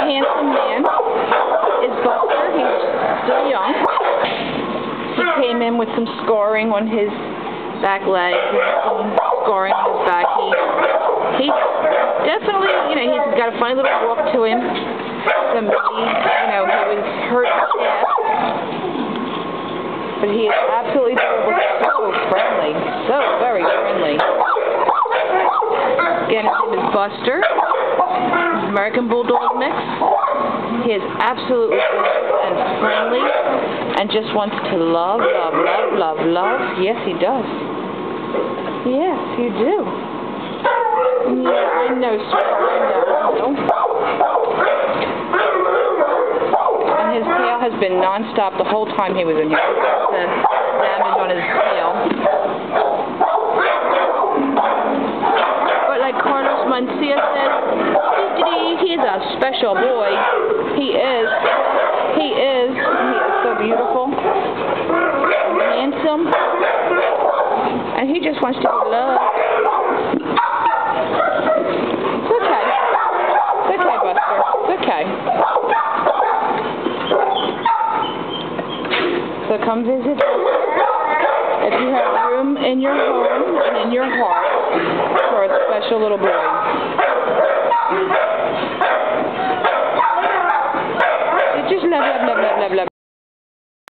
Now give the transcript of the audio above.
handsome man is Buster. He's still young. He came in with some scoring on his back leg, some scoring on his back. He definitely, he's got a funny little walk to him. He was hurt in the past. But he is absolutely adorable, so friendly, so very friendly. Again, his name is Buster, American Bulldog mix. He is absolutely good and friendly and just wants to love, love, love, love, love. Yes, he does. Yes, you do. Yeah, I know, sweetheart, I know. And his tail has been non-stop the whole time he was in here. The damage on his tail. But like Carlos Mencia said, he is a special boy. He is so beautiful, handsome, and he just wants to be loved. It's okay. It's okay, Buster. It's okay. So come visit if you have room in your home and in your heart for a special little boy.